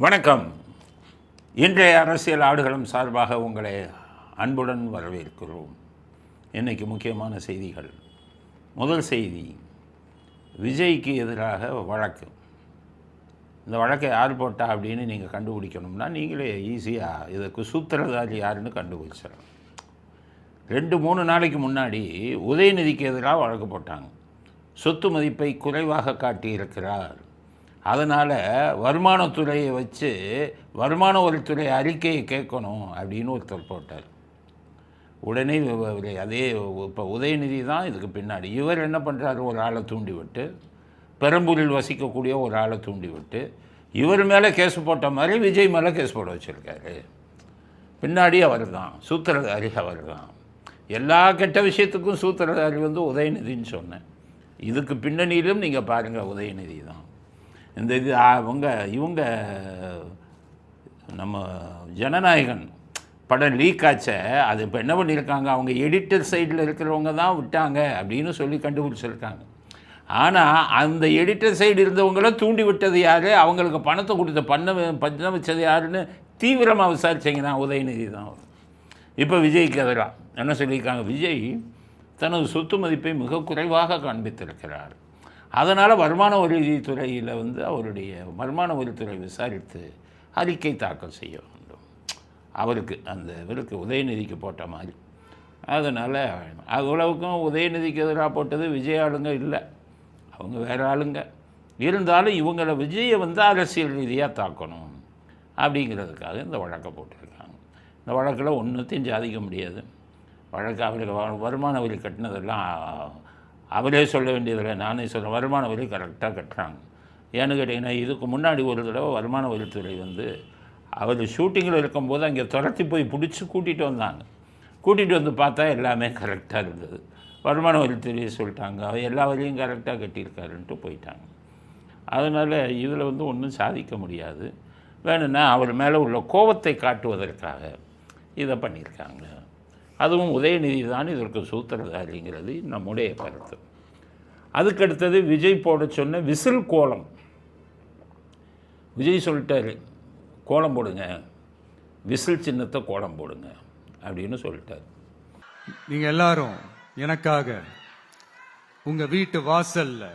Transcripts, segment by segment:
வணக்கம். இன்றைய அரசியல் ஆடுகளம் சார்பாக உங்களை அன்புடன் வரவேற்கிறோம். இன்றைக்கி முக்கியமான செய்திகள். முதல் செய்தி, விஜய்க்கு எதிராக வழக்கு. இந்த வழக்கை யார் போட்டா அப்படின்னு நீங்கள் கண்டுபிடிக்கணும்னா நீங்களே ஈஸியாக இதுக்கு சூத்திரதாரி யாருன்னு கண்டுபிடிச்சிடலாம். 2-3 நாளைக்கு முன்னாடி உதயநிதிக்கு எதிராக வழக்கு போட்டாங்க. சொத்து மதிப்பை குறைவாக காட்டியிருக்கிறார், அதனால் வருமானத்துறையை வச்சு வருமான வரித்துறை அறிக்கையை கேட்கணும் அப்படின்னு ஒருத்தர் போட்டார். உடனே அதே இப்போ உதயநிதி தான் இதுக்கு பின்னாடி. இவர் என்ன பண்ணுறாரு, ஒரு ஆளை தூண்டிவிட்டு, பெரம்பூரில் வசிக்கக்கூடிய ஒரு ஆளை தூண்டிவிட்டு இவர் மேலே கேஸ் போட்ட மாதிரி விஜய் மேலே கேஸ் போட வச்சுருக்காரு. பின்னாடி அவர் தான் சூத்திரதாரி, அவர் தான். எல்லா கெட்ட விஷயத்துக்கும் சூத்திரதாரி உதயநிதின்னு சொன்னேன். இதுக்கு பின்னணியிலும் நீங்கள் பாருங்கள், உதயநிதி தான். இந்த இது இவங்க நம்ம ஜனநாயகன் படம் லீக் ஆச்ச, அது இப்போ என்ன பண்ணியிருக்காங்க, அவங்க எடிட்டர் சைடில் இருக்கிறவங்க தான் விட்டாங்க அப்படின்னு சொல்லி கண்டுபிடிச்சிருக்காங்க. ஆனால் அந்த எடிட்டர் சைடு இருந்தவங்கள தூண்டி விட்டது யார், அவங்களுக்கு பணத்தை கொடுத்து பண்ண வச்சது யாருன்னு தீவிரமாக விசாரிச்சிங்கன்னா உதயநிதி தான். இப்போ விஜய்க்கு எதிராக என்ன சொல்லியிருக்காங்க, விஜய் தனது சொத்து மதிப்பை மிக குறைவாக காண்பித்திருக்கிறார், அதனால் வருமான வரித்துறையில் அவருடைய வருமான வரித்துறை விசாரித்து அறிக்கை தாக்கல் செய்ய வேண்டும். அவருக்கு இவருக்கு உதயநிதிக்கு போட்ட மாதிரி. அதனால் அவ்வளவுக்கும் உதயநிதிக்கு எதிராக போட்டது விஜய் ஆளுங்க இல்லை, அவங்க வேறு ஆளுங்க. இருந்தாலும் இவங்களை விஜயை அரசியல் ரீதியாக தாக்கணும் அப்படிங்கிறதுக்காக இந்த வழக்கை போட்டிருக்காங்க. இந்த வழக்கில் ஒன்றுத்தையும் சாதிக்க முடியாது. வழக்கு அவருக்கு வருமான வரி கட்டினதெல்லாம் அவரே சொல்ல வேண்டியதில்லை, நானே சொல்கிறேன். வருமான வரி கரெக்டாக கட்டுறாங்க. ஏன்னு கேட்டிங்கன்னா, இதுக்கு முன்னாடி ஒரு தடவை வருமான வரித்துறை அவர் ஷூட்டிங்கில் இருக்கும்போது அங்கே துரத்தி போய் பிடிச்சி கூட்டிகிட்டு வந்தாங்க. கூட்டிகிட்டு வந்து பார்த்தா எல்லாமே கரெக்டாக இருந்தது. வருமான வரித்துறையை சொல்லிட்டாங்க, எல்லா வரியும் கரெக்டாக கட்டியிருக்காருன்ட்டு போயிட்டாங்க. அதனால் இதில் ஒன்றும் சாதிக்க முடியாது. வேணும்னா அவர் மேலே உள்ள கோபத்தை காட்டுவதற்காக இதை பண்ணியிருக்காங்க. அதுவும் உதயநிதி தான் இதற்கு சூத்திரதாரிங்கிறது நம்முடைய கருத்து. அதுக்கடுத்தது விஜய் போட சொன்ன விசில் கோலம். விஜய் சொல்லிட்டாரு, கோலம் போடுங்க, விசில் சின்னத்தை கோலம் போடுங்க அப்படின்னு சொல்லிட்டார். நீங்கள் எல்லாரும் எனக்காக உங்கள் வீட்டு வாசல்ல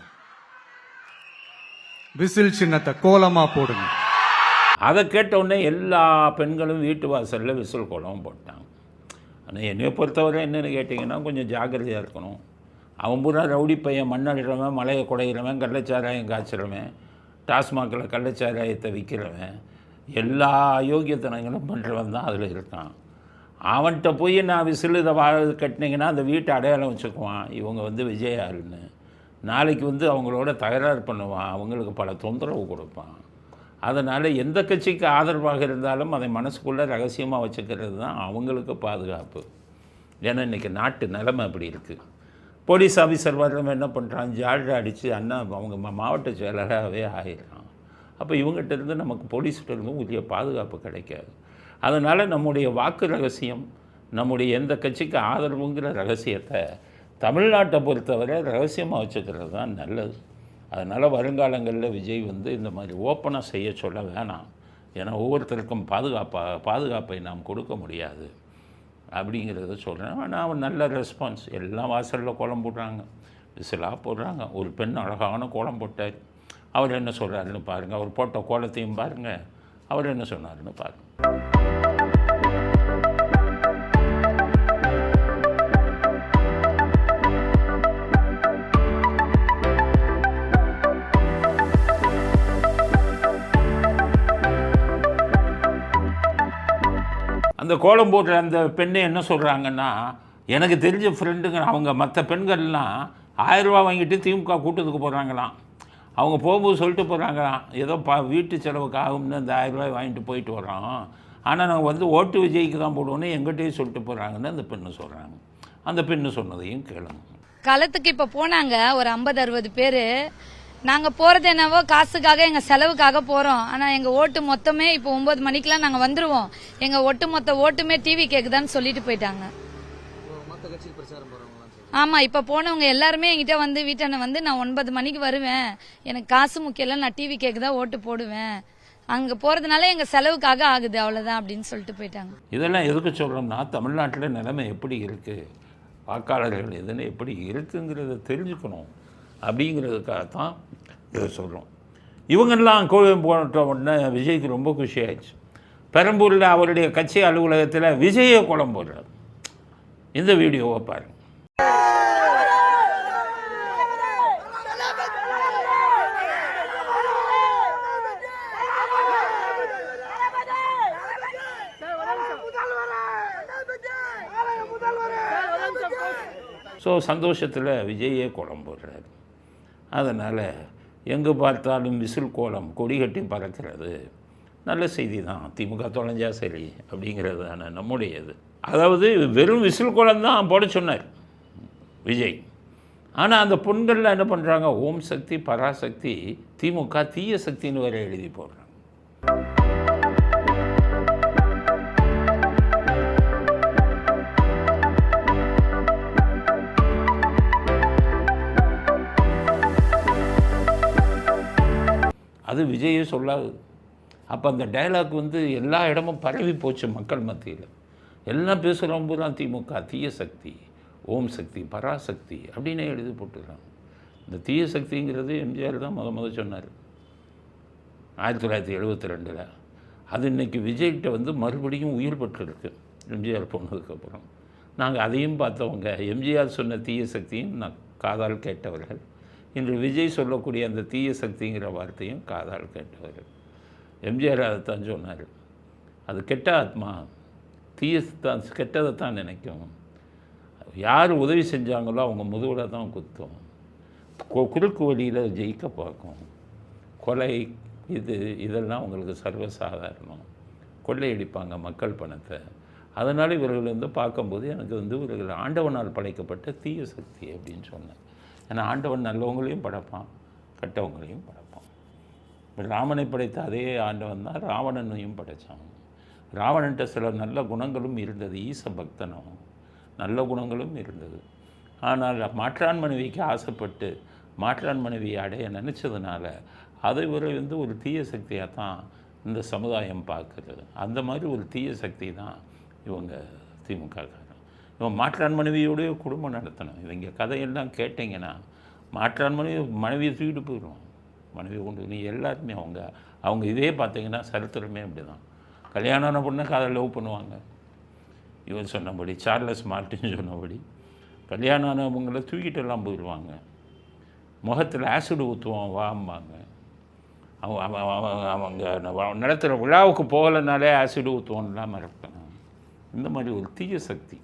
விசில் சின்னத்தை கோலமாக போடுங்க. அதை கேட்டவுடனே எல்லா பெண்களும் வீட்டு வாசலில் விசில் கோலம் போட்டாங்க. ஆனால் என்னை பொறுத்தவரை என்னென்னு கேட்டிங்கன்னா, கொஞ்சம் ஜாக்கிரதையாக இருக்கணும். அவன் பூரா ரவுடி பையன், மண்ணடிறவன், மலையை குடையிறவன், கள்ளச்சாராயம் காய்ச்சிறவன், டாஸ்மாகில் கள்ளச்சாராயத்தை விற்கிறவன், எல்லா அயோக்கியத்தனங்களும் பண்ணுறவன் தான் அதில் இருக்கான். அவன்கிட்ட போய் நான் விசில் இதை கட்டினீங்கன்னா அந்த வீட்டை அடையாளம் வச்சுக்குவான், இவங்க விஜய் ஆளுன்னு. நாளைக்கு அவங்களோட தகராறு பண்ணுவான், அவங்களுக்கு பல தொந்தரவு கொடுப்பான். அதனால் எந்த கட்சிக்கு ஆதரவாக இருந்தாலும் அதை மனசுக்குள்ளே ரகசியமாக வச்சுக்கிறது தான் அவங்களுக்கு பாதுகாப்பு. ஏன்னா இன்றைக்கி நாட்டு நிலைமை அப்படி இருக்குது. போலீஸ் ஆஃபீஸர் வர்றவன் என்ன பண்ணுறான், ஜால்ரா அடித்து அவங்க மாவட்ட செயலராகவே ஆகிடுறான். அப்போ இவங்ககிட்ட நமக்கு போலீஸ்கிட்ட உரிய பாதுகாப்பு கிடைக்காது. அதனால் நம்முடைய வாக்கு ரகசியம், நம்முடைய எந்த கட்சிக்கு ஆதரவுங்கிற ரகசியத்தை தமிழ்நாட்டை பொறுத்தவரை ரகசியமாக வச்சுக்கிறது தான் நல்லது. அதனால் வருங்காலங்களில் விஜய் இந்த மாதிரி ஓப்பனாக செய்ய சொல்ல வேணாம். ஏன்னா ஒவ்வொருத்தருக்கும் பாதுகாப்பை நாம் கொடுக்க முடியாது அப்படிங்கிறத சொல்கிறேன். ஆனால் அவன் நல்ல ரெஸ்பான்ஸ். எல்லாம் வாசலில் கோலம் போடுறாங்க, விசிலாக போடுறாங்க. ஒரு பெண் அழகான கோலம் போட்டார். அவர் என்ன சொல்கிறாருன்னு பாருங்கள், அவர் போட்ட கோலத்தையும் பாருங்கள், அவர் என்ன சொன்னார்னு பாருங்கள். அந்த கோலம் போடுற அந்த பெண்ணை என்ன சொல்கிறாங்கன்னா, எனக்கு தெரிஞ்ச ஃப்ரெண்டுங்க அவங்க மற்ற பெண்கள்லாம் 1000 ரூபா வாங்கிட்டு திமுக கூட்டத்துக்கு போகிறாங்களாம். அவங்க போகும்போது சொல்லிட்டு போகிறாங்களாம், ஏதோ வீட்டு செலவுக்கு ஆகும்னு அந்த 1000 ரூபாய் வாங்கிட்டு போயிட்டு வரோம், ஆனால் நாங்கள் ஓட்டு விஜய்க்கு தான் போடுவோன்னு எங்கிட்டையும் சொல்லிட்டு போகிறாங்கன்னு அந்த பெண்ணு சொல்கிறாங்க. அந்த பெண்ணு சொன்னதையும் கேளுங்க. களத்துக்கு இப்போ போனாங்க ஒரு 50-60 பேர். நாங்க போறது என்னவோ காசுக்காக, எங்க செலவுக்காக போறோம். ஆனா எங்க ஓட்டு மொத்தமே இப்போ 9 மணிக்கெல்லாம் நாங்க வந்துருவோம். எங்க ஒட்டு மொத்த ஓட்டுமே டிவி கேக்குதான்னு சொல்லிட்டு போயிட்டாங்க. ஆமா, இப்ப போனவங்க எல்லாருமே என்கிட்ட வீட்டான நான் 9 மணிக்கு வருவேன், எனக்கு காசு முக்கியம் இல்ல, நான் டிவி கேக்குதா ஓட்டு போடுவேன் அங்கே போகிறதுனால எங்கள் செலவுக்காக ஆகுது, அவ்வளோதான் அப்படின்னு சொல்லிட்டு போயிட்டாங்க. இதெல்லாம் எதுக்கு சொல்கிறோம்னா, தமிழ்நாட்டில் நிலைமை எப்படி இருக்குது, வாக்காளர்கள் எதுன்னு எப்படி இருக்குங்கிறத தெரிஞ்சுக்கணும் அப்படிங்கிறதுக்காகத்தான் இதை சொல்கிறோம். இவங்கெல்லாம் கோவில் போட்ட உடனே விஜய்க்கு ரொம்ப குஷி ஆயிடுச்சு. பெரம்பூரில் அவருடைய கட்சி அலுவலகத்தில் விஜயை கோலம் போடுறார். இந்த வீடியோவை பாருங்கள். ஸோ சந்தோஷத்தில் விஜயே கோலம் போடுறாரு. அதனால் எங்கே பார்த்தாலும் விசில் கோலம் கொடி கட்டி பறக்கிறது நல்ல செய்தி தான். திமுக தொலைஞ்சா சரி அப்படிங்கிறது தானே நம்முடையது. அதாவது வெறும் விசில் கோலம் தான் போட சொன்னார் விஜய். ஆனால் அந்த பொண்களில் என்ன பண்ணுறாங்க, ஓம் சக்தி பராசக்தி திமுக தீய சக்தின்னு வேறு எழுதி போடுறாங்க. அது விஜயே சொல்லாது. அப்போ அந்த டைலாக் வந்து எல்லா இடமும் பரவி போச்சு மக்கள் மத்தியில். எல்லாம் பேசுகிறோம் பூரா திமுக தீய சக்தி, ஓம் சக்தி பராசக்தி அப்படின்னு எழுதி போட்டுருக்காங்க. இந்த தீய சக்திங்கிறது எம்ஜிஆர் தான் முத சொன்னார் 1972. அது இன்றைக்கி விஜய்கிட்ட வந்து மறுபடியும் உயிர் பெற்றிருக்கு எம்ஜிஆர் போனதுக்கப்புறம். நாங்கள் அதையும் பார்த்தவங்க. எம்ஜிஆர் சொன்ன தீய சக்தியும் நான் காதால் கேட்டவர்கள். இன்று விஜய் சொல்லக்கூடிய அந்த தீய சக்திங்கிற வார்த்தையும் காதால் கேட்டவர்கள். எம்ஜிஆர் அதைத்தான் சொன்னார். அது கெட்ட ஆத்மா, தீயத்தான் கெட்டதை தான் நினைக்கும். யார் உதவி செஞ்சாங்களோ அவங்க முதுகில் தான் குத்தும். குறுக்கு வழியில் ஜெயிக்க பார்க்கும். கொலை இதெல்லாம் உங்களுக்கு சர்வசாதாரணம். கொள்ளையடிப்பாங்க மக்கள் பணத்தை. அதனால் இவர்கள் வந்து பார்க்கும்போது எனக்கு வந்து இவர்கள் ஆண்டவனால் படைக்கப்பட்ட தீய சக்தி அப்படின்னு சொன்னேன். ஏன்னா ஆண்டவன் நல்லவங்களையும் படைப்பான், கெட்டவங்களையும் படைப்பான். ராமனை படைத்த அதே ஆண்டவன் தான் ராவணனையும் படைத்தான். ராவணன்ட்ட சில நல்ல குணங்களும் இருந்தது, ஈச பக்தனும் நல்ல குணங்களும் இருந்தது. ஆனால் மாற்றான் மனைவிக்கு ஆசைப்பட்டு மாற்றான் மனைவியை அடைய நினச்சதுனால அதை வந்து ஒரு தீய சக்தியாக தான் இந்த சமுதாயம் பார்க்குறது. அந்த மாதிரி ஒரு தீய சக்தி தான் இவங்க திமுகக்காரன். இவன் மாற்றான் மனைவியோடய குடும்பம் நடத்தணும். இவங்க கதையெல்லாம் கேட்டிங்கன்னா மாற்றான் மனைவியை தூக்கிட்டு போயிடுவோம். மனைவி கொண்டு நீ எல்லாருமே அவங்க இதே பார்த்தீங்கன்னா சரித்திரமே அப்படி தான். கல்யாணம் பொண்ணை காதை லவ் பண்ணுவாங்க. இவன் சொன்னபடி சார்லஸ் மார்ட்டின் சொன்னபடி கல்யாணம் ஆனவங்களை தூக்கிட்டெல்லாம் போயிடுவாங்க. முகத்தில் ஆசிட் ஊற்றுவான் வாம்பாங்க. அவங்க நடத்துகிற விழாவுக்கு போகலைனாலே ஆசிட் ஊற்றுவான்லாம் மறக்கணும். இந்த மாதிரி ஒரு தீய சக்தி.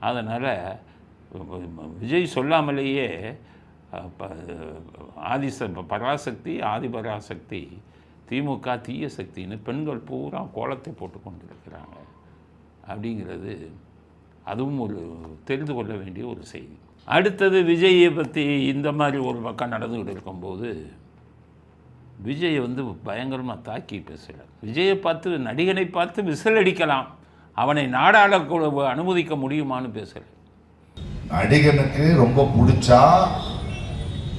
அதனால் விஜய் சொல்லாமலேயே பராசக்தி ஆதிபராசக்தி திமுக தீய சக்தின்னு பெண்கள் பூரா கோலத்தை போட்டு கொண்டிருக்கிறாங்க அப்படிங்கிறது அதுவும் ஒரு தெரிந்து கொள்ள வேண்டிய ஒரு செய்தி. அடுத்தது விஜயை பற்றி இந்த மாதிரி ஒரு பக்கம் நடந்துக்கிட்டு இருக்கும்போது விஜய் வந்து பயங்கரமாக தாக்கி பேசுகிறார். விஜயை பார்த்து நடிகனை பார்த்து விசில் அடிக்கலாம், அவனை நாடாள அனுமதிக்க முடியுமான்னு பேசுகிறார். நடிகனுக்கு ரொம்ப பிடிச்சா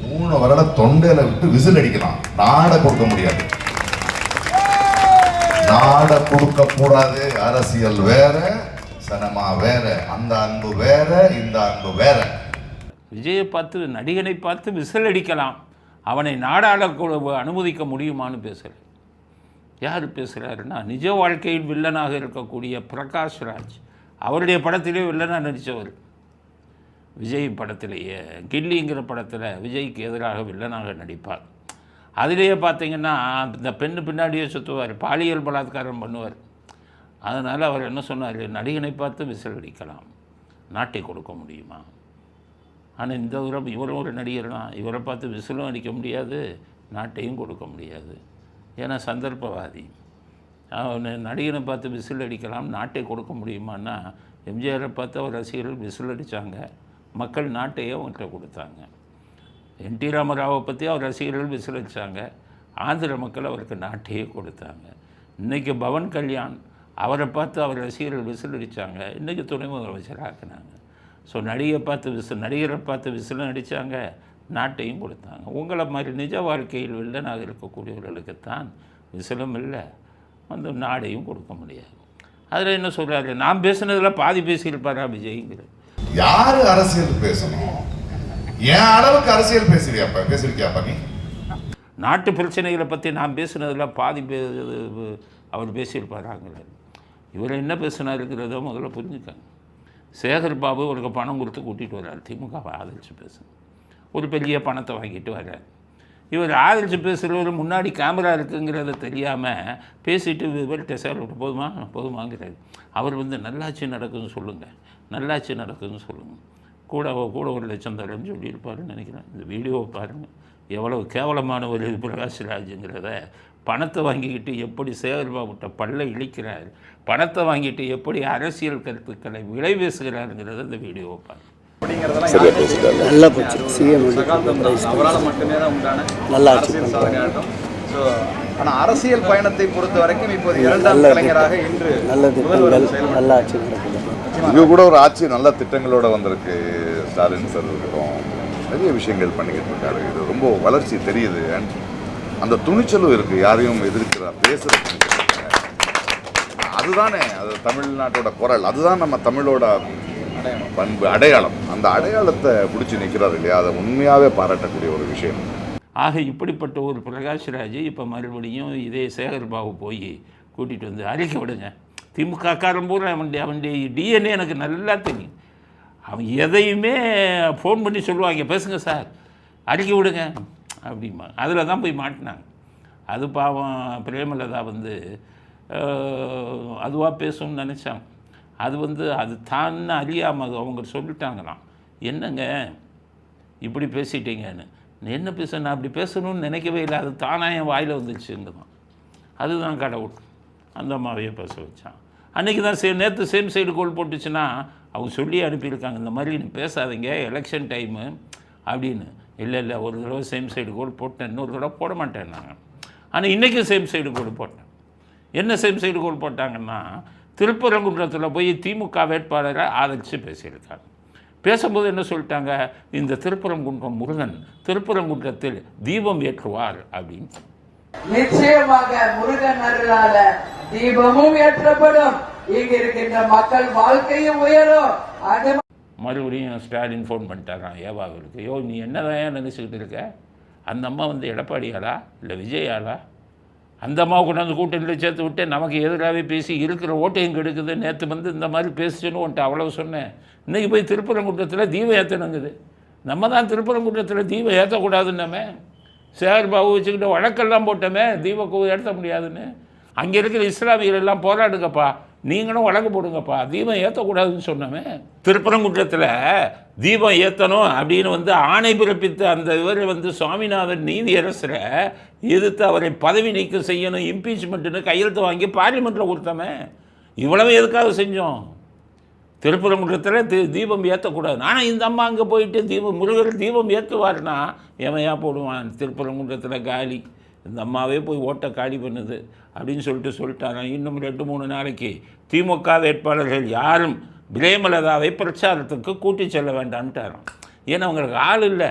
3 வருடம் தொண்டையில விட்டு விசில் அடிக்கலாம், நாட கொடுக்க முடியாது. நாட கொடுக்க கூடாது. அரசியல் வேற, சினிமா வேற, அந்த அன்பு வேற, இந்த அன்பு வேற. விஜயை பார்த்து நடிகனை பார்த்து விசில் அடிக்கலாம், அவனை நாடாள அனுமதிக்க முடியுமான்னு பேசுகிறார். யார் பேசுகிறாருன்னா நிஜ வாழ்க்கையில் வில்லனாக இருக்கக்கூடிய பிரகாஷ் ராஜ். அவருடைய படத்திலே வில்லனாக நடித்தவர். விஜய் படத்திலேயே கில்லிங்கிற படத்தில் விஜய்க்கு எதிராக வில்லனாக நடிப்பார். அதிலேயே பார்த்தீங்கன்னா இந்த பெண்ணு பின்னாடியே சுற்றுவார், பாலியல் பலாத்காரம் பண்ணுவார். அதனால் அவர் என்ன சொன்னார், நடிகனை பார்த்து விசில் அடிக்கலாம், நாட்டை கொடுக்க முடியுமா? ஆனால் இந்த இவரும் ஒரு நடிகர் தான். இவரை பார்த்து விசிலும் அடிக்க முடியாது, நாட்டையும் கொடுக்க முடியாது. ஏன்னா சந்தர்ப்பவாதி. நடிகனை பார்த்து விசில் அடிக்கலாம், நாட்டை கொடுக்க முடியுமான்னா எம்ஜிஆரை பார்த்து அவர் ரசிகர்கள் விசில் அடித்தாங்க, மக்கள் நாட்டையே அவங்கள்ட்ட கொடுத்தாங்க. என்டி ராமராவை பற்றி அவர் ரசிகர்கள் விசில் அடித்தாங்க, ஆந்திர மக்கள் அவருக்கு நாட்டையே கொடுத்தாங்க. இன்றைக்கி பவன் கல்யாண் அவரை பார்த்து அவர் ரசிகர்கள் விசில் அடித்தாங்க, இன்றைக்கி துணை முதலமைச்சர் ஆக்குனாங்க. ஸோ நடிகரை பார்த்து விசிலும் அடித்தாங்க, நாட்டையும் கொடுத்தாங்க. உங்களை மாதிரி நிஜ வாழ்க்கையில் வில்லனாக இருக்கக்கூடியவர்களுக்குத்தான் விசிலும் இல்லை, வந்து நாடையும் கொடுக்க முடியாது. அதில் என்ன சொல்கிறாரு, நான் பேசுனதில் பாதி பேசியிருப்பாரா விஜய்ங்கிற. யார் அரசியல் பேசணும்? என் அளவுக்கு அரசியல் பேசியிருக்கியாப்பா நீ? நாட்டு பிரச்சனைகளை பற்றி நான் பேசுனதில் பாதி அவர் பேசியிருப்பாராங்கிறார். இவர் என்ன பேசினாருங்கிறத முதல்ல புரிஞ்சுக்காங்க. சேகர் பாபு அவருக்கு பணம் கொடுத்து கூட்டிகிட்டு வர்றார், திமுகவை ஆதரித்து பேசுங்க, ஒரு பெரிய பணத்தை வாங்கிட்டு வர்றார். இவர் ஆதரித்து பேசுகிறவர் முன்னாடி கேமரா இருக்குங்கிறத தெரியாமல் பேசிட்டு இவர்கிட்ட சேகர் போதுமாங்கிறார். அவர் வந்து நல்லாட்சி நடக்குதுன்னு சொல்லுங்கள், நல்லாட்சி நடக்குதுன்னு சொல்லுங்கள், கூட ஒரு லட்சம் தரேன்னு சொல்லியிருப்பாருன்னு நினைக்கிறேன். இந்த வீடியோவை பாருங்கள், எவ்வளவு கேவலமான ஒரு பிரகாஷ் ராஜுங்கிறத. பணத்தை வாங்கிக்கிட்டு எப்படி சேகர்பாபுட்ட பல்ல இழிக்கிறார், பணத்தை வாங்கிட்டு எப்படி அரசியல் கருத்துக்களை விலை பேசுகிறாருங்கிறத இந்த வீடியோவை பாருங்கள். நல்லா போச்சு. சிஎம் அவரால் மட்டுமே தான் உண்டான நல்லா அரசியல் சாதனையாட்டம். ஸோ ஆனால் அரசியல் பயணத்தை பொறுத்த வரைக்கும் இப்போது இரண்டாம் கலைஞராக இன்று நல்ல திட்டங்கள் நல்லா ஆட்சி நடக்குது. இது கூட ஒரு ஆட்சி நல்ல திட்டங்களோட வந்திருக்கு. ஸ்டாலின் சார் இருக்கட்டும், நிறைய விஷயங்கள் பண்ணிக்கிட்டு இருக்காரு. இது ரொம்ப வளர்ச்சி தெரியுது. அண்ட் அந்த துணிச்சலும் இருக்குது, யாரையும் எதிர்க்கிறார், பேசுகிற துணிச்சல். அதுதானே அது தமிழ்நாட்டோட குரல், அதுதான் நம்ம தமிழோட பண்பு, அடையாளம். அந்த அடையாளத்தை பிடிச்சி நிற்கிறார் இல்லையா, அதை உண்மையாகவே பாராட்டக்கூடிய ஒரு விஷயம். ஆக இப்படிப்பட்ட ஒரு பிரகாஷ்ராஜ் இப்போ மறுபடியும் இதே சேகர்பாபு போய் கூட்டிகிட்டு வந்து அறிக்கை விடுங்க. திமுக காரன் பூரா அவனுடைய டிஎன்ஏ எனக்கு நல்லா தெரியும். அவன் எதையுமே ஃபோன் பண்ணி சொல்லுவாங்க, பேசுங்க சார், அறிக்கை விடுங்க அப்படிமா. அதில் தான் போய் மாட்டினாங்க. அது பாவம் பிரேமலதா வந்து அதுவாக பேசணும்னு நினச்சாங்க. அது வந்து அது தான் அறியாமல் அது அவங்க சொல்லிட்டாங்களாம், என்னங்க இப்படி பேசிட்டீங்கன்னு. என்ன பேச, நான் அப்படி பேசணும்னு நினைக்கவே இல்லை, அது தானாக என் வாயில் வந்துடுச்சுங்க தான். அதுதான் கடவுள் அந்த அம்மாவையே பேச வச்சான். அன்றைக்கி தான் நேற்று சேம் சைடு கோல் போட்டுச்சுன்னா அவங்க சொல்லி அனுப்பியிருக்காங்க, இந்த மாதிரி நீ பேசாதீங்க எலெக்ஷன் டைமு அப்படின்னு. இல்லை ஒரு தடவை சேம் சைடு கோல் போட்டேன், இன்னொரு தடவை போட மாட்டேன் நாங்கள். ஆனால் இன்றைக்கும் சேம் சைடு கோல் போட்டேன். என்ன சேம் சைடு கோல் போட்டாங்கன்னா, திருப்பரங்குன்றத்தில் போய் திமுக வேட்பாளரை ஆதரித்து பேசியிருக்காங்க. பேசும்போது என்ன சொல்லிட்டாங்க, இந்த திருப்பரங்குன்றம் முருகன் திருப்பரங்குன்றத்தில் தீபம் ஏற்றுவார் அப்படின்னு. நிச்சயமாக முருகன் அருளால தீபமும் ஏற்றப்படும், இங்க இருக்கின்ற மக்கள் வாழ்க்கையும் உயரும். அது மறுபடியும் ஸ்டாலின் ஃபோன் பண்ணிட்டாரான் ஏவாவிற்கு. நீ என்னதான் நினைச்சுக்கிட்டு இருக்க, அந்த அம்மா வந்து எடப்பாடியாளா இல்லை விஜயாளா? அந்த அம்மாவை கொண்டாந்து கூட்டணியில் சேர்த்து விட்டு நமக்கு எதிராகவே பேசி இருக்கிற ஓட்டையும் கெடுக்குது. நேற்று வந்து இந்த மாதிரி பேசுச்சுன்னு உன்ட்டு அவ்வளவு சொன்னேன். இன்றைக்கி போய் திருப்பரங்குன்றத்தில் தீபம் ஏற்றணுங்குது. நம்ம தான் திருப்பரங்குன்றத்தில் தீபம் ஏற்றக்கூடாதுன்னமே, சேகர்பாபு வச்சுக்கிட்டு வழக்கெல்லாம் போட்டோமே தீபம் ஏற்ற முடியாதுன்னு. அங்கே இருக்கிற இஸ்லாமியர்கள் எல்லாம் போராடுங்கப்பா, நீங்களும் வழக்கு போடுங்கப்பா, தீபம் ஏற்றக்கூடாதுன்னு சொன்னோமே. திருப்பரங்குன்றத்தில் தீபம் ஏற்றணும் அப்படின்னு வந்து ஆணை பிறப்பித்த அந்த இவர் வந்து சுவாமிநாதன் நீதியரசரை எதிர்த்து அவரை பதவி நீக்கம் செய்யணும், இம்பீச்மெண்ட்டுன்னு கையெழுத்து வாங்கி பார்லிமெண்ட்டில் கொடுத்தோமே. இவ்வளவு எதுக்காக செஞ்சோம்? திருப்பரங்குன்றத்தில் தீபம் ஏற்றக்கூடாது. ஆனால் இந்த அம்மா அங்கே போயிட்டு முருகர் தீபம் ஏற்றுவார்னா எவையா போடுவான், திருப்பரங்குன்றத்தில் காலி, இந்த அம்மாவே போய் ஓட்டை காலி பண்ணுது அப்படின்னு சொல்லிட்டாராம். இன்னும் 2-3 நாளைக்கு திமுக வேட்பாளர்கள் யாரும் பிரேமலதாவை பிரச்சாரத்துக்கு கூட்டி செல்ல வேண்டான்ட்டாராம். ஏன்னா அவங்களுக்கு ஆள் இல்லை,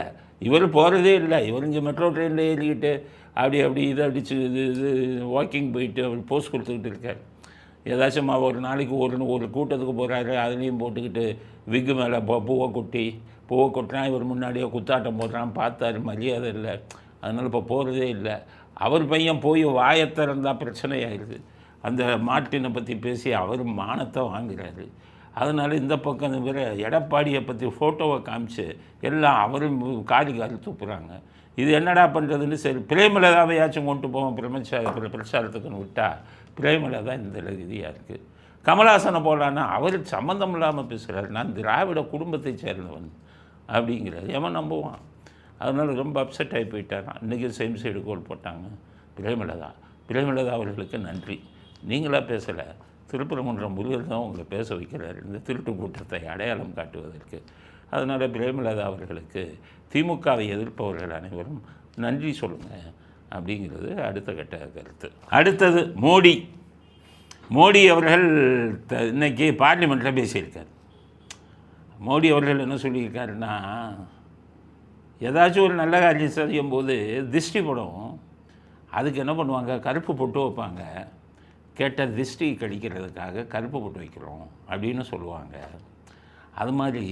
இவர் போகிறதே இல்லை. இவர் இங்கே மெட்ரோ ட்ரெயினில் ஏறிக்கிட்டு அப்படி இதை அடித்து இது வாக்கிங் போயிட்டு அவர் போஸ்ட் கொடுத்துக்கிட்டு இருக்கார். ஏதாச்சும் ஒரு நாளைக்கு ஒரு கூட்டத்துக்கு போகிறாரு, அதுலேயும் போட்டுக்கிட்டு விக்கு மேலே பூவை கொட்டினா இவர் முன்னாடியே குத்தாட்டம் போடுறான். பார்த்தாரு, மரியாதை இல்லை, அதனால் இப்போ போகிறதே இல்லை. அவர் பையன் போய் வாயை திறந்தால் பிரச்சனையாயிருது. அந்த மாட்டினை பற்றி பேசி அவர் மானத்தை வாங்குகிறாரு. அதனால் இந்த பக்கம் வேறு எடப்பாடியை பற்றி ஃபோட்டோவை காமிச்சு எல்லாம் அவரும் காலி துப்புறாங்க. இது என்னடா பண்ணுறதுன்னு சரி பிரேமலதாவையாச்சும் கொண்டு போவோம் பிரச்சாரத்துக்குன்னு விட்டால் பிரேமலதா இந்த ரீதியாக இருக்குது. கமல்ஹாசனை போடலான்னா அவர் சம்மந்தம் இல்லாமல் பேசுகிறார், நான் திராவிட குடும்பத்தை சேர்ந்தவன் அப்படிங்கிறார். எவன் நம்புவான்? அதனால் ரொம்ப அப்செட் ஆகி போயிட்டாரான். இன்றைக்கி சேம் சைடு கோல் போட்டாங்க பிரேமலதா அவர்களுக்கு நன்றி. நீங்களாக பேசலை, திருப்பரங்குன்றம் முருகர் தான் உங்களை பேச வைக்கிறார் இந்த திருட்டு கூட்டத்தை அடையாளம் காட்டுவதற்கு. அதனால் பிரேமலதா அவர்களுக்கு திமுகவை எதிர்ப்பவர்கள் அனைவரும் நன்றி சொல்லுங்கள் அப்படிங்கிறது அடுத்த கட்ட கருத்து. அடுத்தது மோடி அவர்கள் இன்றைக்கி பார்லிமெண்ட்டில் பேசியிருக்கார். மோடி அவர்கள் என்ன சொல்லியிருக்காருன்னா, ஏதாச்சும் ஒரு நல்ல காரியம் செய்யும் போது திருஷ்டி படம் அதுக்கு என்ன பண்ணுவாங்க, கருப்பு பொட்டு வைப்பாங்க. கேட்ட திருஷ்டி கழிக்கிறதுக்காக கருப்பு பொட்டு வைக்கிறோம் அப்படின்னு சொல்லுவாங்க. அது மாதிரி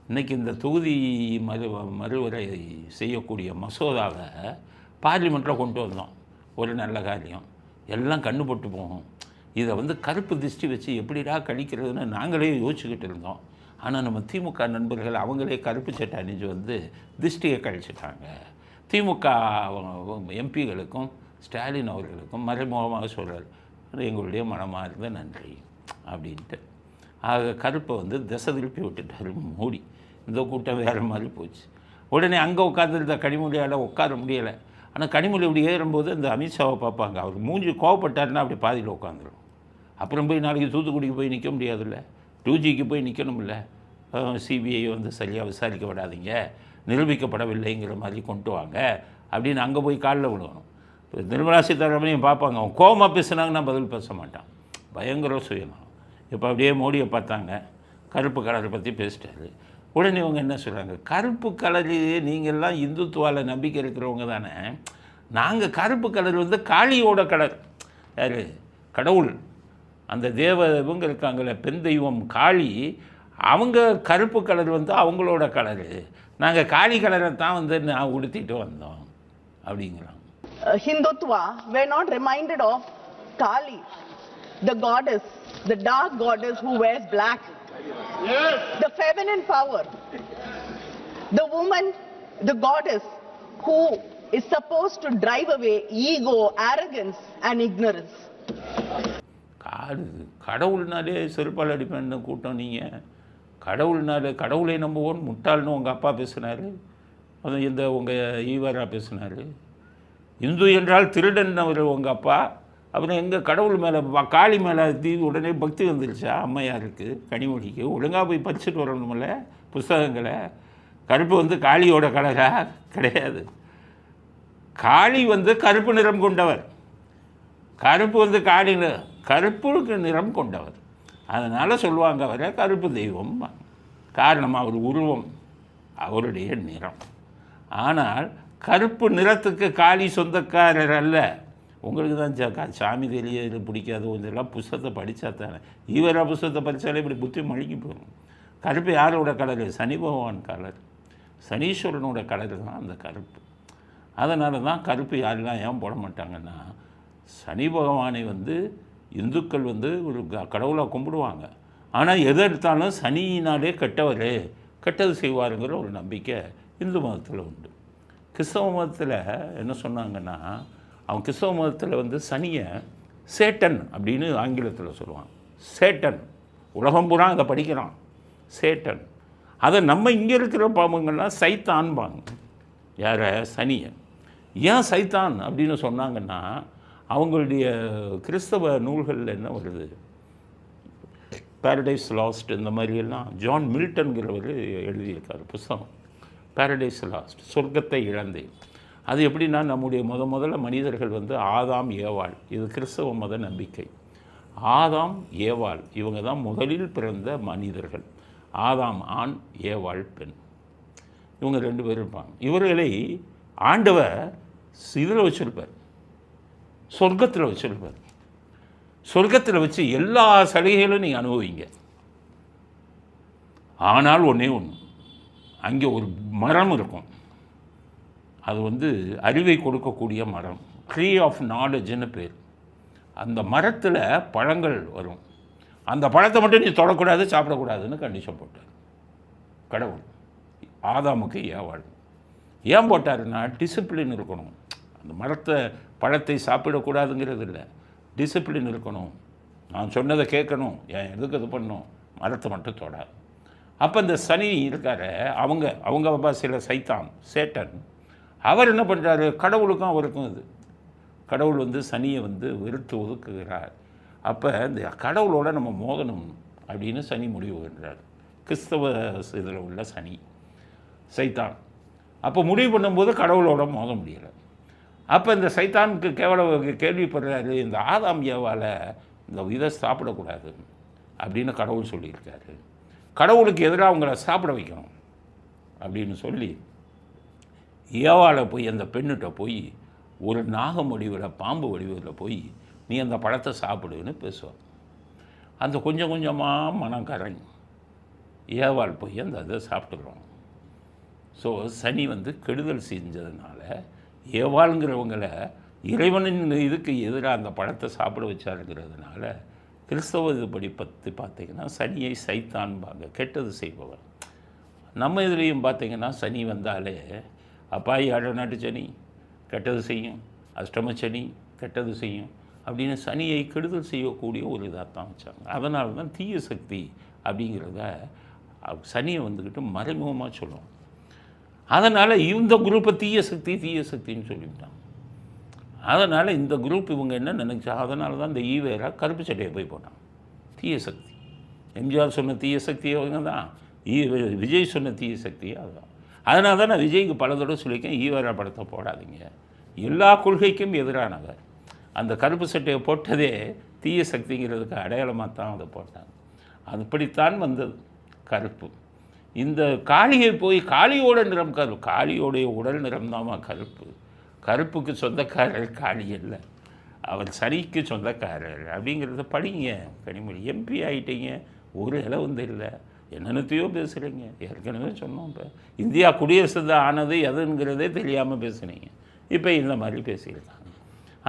இன்றைக்கி இந்த தொகுதி மறுவரை செய்யக்கூடிய மசோதாவை பார்லிமெண்ட்டில் கொண்டு வந்தோம். ஒரு நல்ல காரியம். எல்லாம் கண்ணு போட்டு போகும். இதை வந்து கருப்பு திருஷ்டி வச்சு எப்படிடா கழிக்கிறதுன்னு நாங்களே யோசிச்சுக்கிட்டு இருந்தோம். ஆனால் நம்ம திமுக நண்பர்கள் அவங்களே கருப்பு சட்டை அணிஞ்சு வந்து திருஷ்டியை கழிச்சிட்டாங்க. திமுக எம்பிகளுக்கும் ஸ்டாலின் அவர்களுக்கும் மறைமுகமாக சொல்கிறார், எங்களுடைய மனமார்ந்த நன்றி அப்படின்ட்டு. ஆக கருப்பை வந்து திசை திருப்பி விட்டுட்டார் மோடி. இந்த கூட்டம் வேறு மாதிரி போச்சு. உடனே அங்கே உட்காந்துருந்த கனிமொழியால் உட்கார முடியலை. ஆனால் கனிமொழி இப்படி ஏறும்போது இந்த அமித்ஷாவை பார்ப்பாங்க. அவர் மூஞ்சி கோவப்பட்டாருன்னா அப்படி பாதியில் உட்காந்துரும். அப்புறம் போய் நாளைக்கு தூத்துக்குடிக்கு போய் நிற்க முடியாதுல்ல, 2Gக்கு போய் நிற்கணும்ல. சிபிஐ வந்து சரியாக விசாரிக்க விடாதீங்க, நிரூபிக்கப்படவில்லைங்கிற மாதிரி கொண்டு வாங்க அப்படின்னு அங்கே போய் காலில் விழுவணும். இப்போ நிர்மலா சீதாராமனையும் பார்ப்பாங்க, அவங்க கோபமாக பேசுனாங்கன்னா பதில் பேச மாட்டான். பயங்கர சுயநலம். இப்போ அப்படியே மோடியை பார்த்தாங்க, கருப்பு கலரை பற்றி பேசிட்டாரு. உடனே இவங்க என்ன சொல்கிறாங்க, கருப்பு கலரு நீங்கள்லாம் இந்துத்துவாவில் நம்பிக்கை இருக்கிறவங்க தானே, நாங்கள் கருப்பு கலர் வந்து காளியோட கலர். யார்? கடவுள். அந்த இவங்க இருக்காங்களே, பெண் தெய்வம் காளி, அவங்க கருப்பு கலர் வந்து அவங்களோட கலரு. நாங்கள் காளி கலரை தான் வந்து நான் உடுத்திட்டு வந்தோம் அப்படிங்கிறாங்க. Hindutva were not reminded of Kali, the goddess, the dark goddess who wears black. Yes. The feminine power, the woman, the goddess who is supposed to drive away ego, arrogance and ignorance. கடவுள்னாலே செருப்பால் அடிப்பேன் கூட்டம். நீங்கள் கடவுளை நம்புவோம் முட்டாள்னு உங்கள் அப்பா பேசினார், அது இந்த உங்கள் ஈவரா பேசினார். இந்து என்றால் திருடன் அவர் உங்கள் அப்பா. அப்புறம் எங்கள் கடவுள் மேலே காளி மேலே உடனே பக்தி வந்துருச்சா அம்மையாருக்கு, கனிமொழிக்கு? ஒழுங்காக போய் படிச்சுட்டு வரணுமில்ல புஸ்தகங்களை. கருப்பு வந்து காளியோட கலரா? கிடையாது. காளி வந்து கருப்பு நிறம் கொண்டவர், கருப்பு வந்து கருப்புக்கு நிறம் கொண்டவர். அதனால் சொல்லுவாங்க அவரை கருப்பு தெய்வம். காரணம் அவர் உருவம், அவருடைய நிறம். ஆனால் கருப்பு நிறத்துக்கு காளி சொந்தக்காரர் அல்ல. உங்களுக்கு தான் சாமி தெரிய பிடிக்காது, இதெல்லாம் புஸ்தகத்தை படித்தா தானே. ஈவரா புஸ்தகத்தை படித்தாலே இப்படி புத்தி மழுங்கி போகும். கருப்பு யாரோட கலரு? சனி பகவான் கலர், சனீஸ்வரனோட கலரு தான் அந்த கருப்பு. அதனால தான் கருப்பு யாரெல்லாம் ஏன் போட மாட்டாங்கன்னா, சனி பகவானை வந்து இந்துக்கள் வந்து ஒரு கடவுளாக கும்பிடுவாங்க. ஆனால் எதை எடுத்தாலும் சனியினாலே கெட்டது செய்வாருங்கிற ஒரு நம்பிக்கை இந்து மதத்தில் உண்டு. கிறிஸ்தவ மதத்தில் என்ன சொன்னாங்கன்னா, அவன் கிறிஸ்தவ மதத்தில் வந்து சனியை சேட்டன் அப்படின்னு ஆங்கிலத்தில் சொல்லுவான். சேட்டன், உலகம் பூரா அதை படிக்கிறான், சேட்டன். அதை நம்ம இங்கே இருக்கிற பாவங்கள்லாம் சைத்தான்பாங்க. யாரை? சனியை. ஏன் சைத்தான் அப்படின்னு சொன்னாங்கன்னா, அவங்களுடைய கிறிஸ்தவ நூல்களில் என்ன வருது, பேரடைஸ் லாஸ்ட் இந்த மாதிரியெல்லாம் ஜான் மில்டன்கிறவர் எழுதியிருக்கார் புஸ்தகம். பேரடைஸ் லாஸ்ட், சொர்க்கத்தை இழந்தேன். அது எப்படின்னா, நம்முடைய முதல்ல மனிதர்கள் வந்து ஆதாம் ஏவாள், இது கிறிஸ்தவ மத நம்பிக்கை. ஆதாம் ஏவாள் இவங்க தான் முதலில் பிறந்த மனிதர்கள். ஆதாம் ஆண், ஏவாள் பெண். இவங்க 2 பேர் இருப்பாங்க. இவர்களை ஆண்டவர் இதில் வச்சுருப்பார், சொர்க்கத்தில் வச்சுருப்பார். சொர்க்கத்தில் வச்சு எல்லா சலுகைகளும் நீங்கள் அனுபவிங்க. ஆனால் ஒன்றே ஒன்று, அங்கே ஒரு மரம் இருக்கும். அது வந்து அறிவை கொடுக்கக்கூடிய மரம், ட்ரீ ஆஃப் நாலேஜ்னு பேர். அந்த மரத்தில் பழங்கள் வரும். அந்த பழத்தை மட்டும் நீ தொடக்கூடாது, சாப்பிடக்கூடாதுன்னு கண்டிஷன் போட்டார் கடவுள் ஆதாமுக்கு ஏவாள். ஏன் போட்டாருன்னா, டிசிப்ளின் இருக்கணும். அந்த பழத்தை சாப்பிடக்கூடாதுங்கிறது இல்லை, டிசிப்ளின் இருக்கணும். நான் சொன்னதை கேட்கணும், என் எதுக்கு இது பண்ணணும், மரத்தை மட்டும் தொடாது. அப்போ இந்த சனி இருக்கார, அவங்க சில சைத்தான், சேட்டன், அவர் என்ன பண்ணுறாரு, கடவுளுக்கும் அவருக்கும் இது. கடவுள் வந்து சனியை வந்து வெறுத்து ஒதுக்குகிறார். அப்போ இந்த கடவுளோட நம்ம மோதணும் அப்படின்னு சனி முடிவு பண்ணுறார். கிறிஸ்தவ இதில் உள்ள சனி சைத்தான். அப்போ முடிவு பண்ணும்போது கடவுளோட மோத முடியலை. அப்போ இந்த சைத்தானுக்கு கேள்விப்படுறாரு, இந்த ஆதாம் ஏவால இந்த இதை சாப்பிடக்கூடாது அப்படின்னு கடவுள் சொல்லியிருக்காரு. கடவுளுக்கு எதிராக அவங்கள சாப்பிட வைக்கணும் அப்படின்னு சொல்லி ஏவாளை போய் அந்த பெண்ணிட்ட போய் ஒரு நாகம் வடிவில் பாம்பு வடிவில் போய் நீ அந்த பழத்தை சாப்பிடுன்னு பேசுவார். அந்த கொஞ்சம் கொஞ்சமாக மனம் கரையும், ஏவாள் போய் அந்த அதை சாப்பிட்டுக்கிறோம். ஸோ சனி வந்து கெடுதல் செஞ்சதுனால ஏவாளுங்கிறவங்கள இறைவனின் இதுக்கு எதிராக அந்த பழத்தை சாப்பிட வச்சாருங்கிறதுனால கிறிஸ்தவ இதுபடி பார்த்தீங்கன்னா சனியை சைத்தான்பாங்க, கெட்டது செய்பவர். நம்ம இதுலேயும் பார்த்தீங்கன்னா சனி வந்தாலே அப்பாயி 7 நாட்டு சனி கெட்டது செய்யும், அஷ்டம சனி கெட்டது செய்யும் அப்படின்னு சனியை கெடுதல் செய்யக்கூடிய ஒரு இதாக தான் வச்சாங்க. அதனால தான் தீய சக்தி அப்படிங்கிறத சனியை வந்துக்கிட்டு மறைமுகமாக சொல்லுவோம். அதனால் இந்த குரூப்பை தீய சக்தின்னு சொல்லிவிட்டாங்க. அதனால் இந்த குரூப் இவங்க என்ன நினைச்சா, அதனால தான் இந்த ஈவேரா கருப்பு சட்டையை போய் போட்டான். தீய சக்தி எம்ஜிஆர் சொன்ன தீய சக்தி அவங்க தான், விஜய் சொன்ன தீய சக்தியே அதுதான். அதனால தான் நான் விஜய்க்கு பல தடவை சொல்லியிருக்கேன், ஈவேரா படத்தை போடாதீங்க, எல்லா கொள்கைக்கும் எதிரானவர். அந்த கருப்பு சட்டையை போட்டதே தீய சக்திங்கிறதுக்கு அடையாளமாக தான் அதை போட்டாங்க. அதுபடித்தான் வந்தது கருப்பு. இந்த காளியை போய் காளியோட நிறம் கருப்பு, காளியோடைய உடல் நிறம் தான் கருப்பு. கருப்புக்கு சொந்தக்காரர் காளி இல்லை, அவர் சனிக்கு சொந்தக்காரர் அப்படிங்கிறத படிங்க. கனிமொழி எம்பி ஆகிட்டீங்க, ஒரு இலவும் தெரியல, என்னென்னத்தையோ பேசுகிறீங்க. ஏற்கனவே சொன்னோம், இப்போ இந்தியா குடியரசு தான் ஆனது எதுங்கிறதே தெரியாமல் பேசுனீங்க, இப்போ இந்த மாதிரி பேசியிருக்காங்க.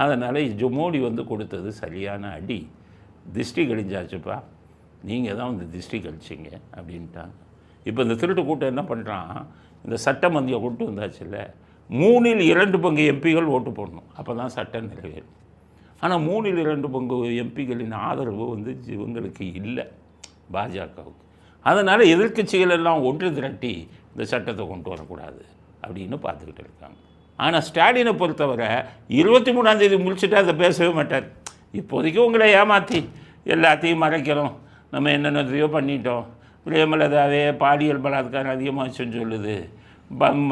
அதனால் மோடி வந்து கொடுத்தது சரியான அடி. திருஷ்டி கழிஞ்சாச்சுப்பா, நீங்கள் தான் வந்து திருஷ்டி கழிச்சிங்க அப்படின்ட்டாங்க. இப்போ இந்த திருட்டு கூட்டம் என்ன பண்ணுறான், இந்த சட்டமந்தியை கூட்டு வந்தாச்சுல்ல, 3/2 எம்பிகள் ஓட்டு போடணும், அப்போ தான் சட்டம் நிறைவேறும். ஆனால் 3/2 எம்பிகளின் ஆதரவு வந்து இவங்களுக்கு இல்லை, பாஜகவுக்கு. அதனால் எதிர்க்கட்சிகள் எல்லாம் ஒன்று திரட்டி இந்த சட்டத்தை கொண்டு வரக்கூடாது அப்படின்னு பார்த்துக்கிட்டு இருக்காங்க. ஆனால் ஸ்டாலினை பொறுத்தவரை 23ஆம் தேதி முடிச்சுட்டு அதை பேசவே மாட்டார். இப்போதைக்கு உங்களை ஏமாற்றி எல்லாத்தையும் மறைக்கிறோம், நம்ம என்னென்னதையோ பண்ணிட்டோம், பிரேமலதாவே பாலியல் பலாத்காரம் அதிகமாச்சுன்னு சொல்லுது,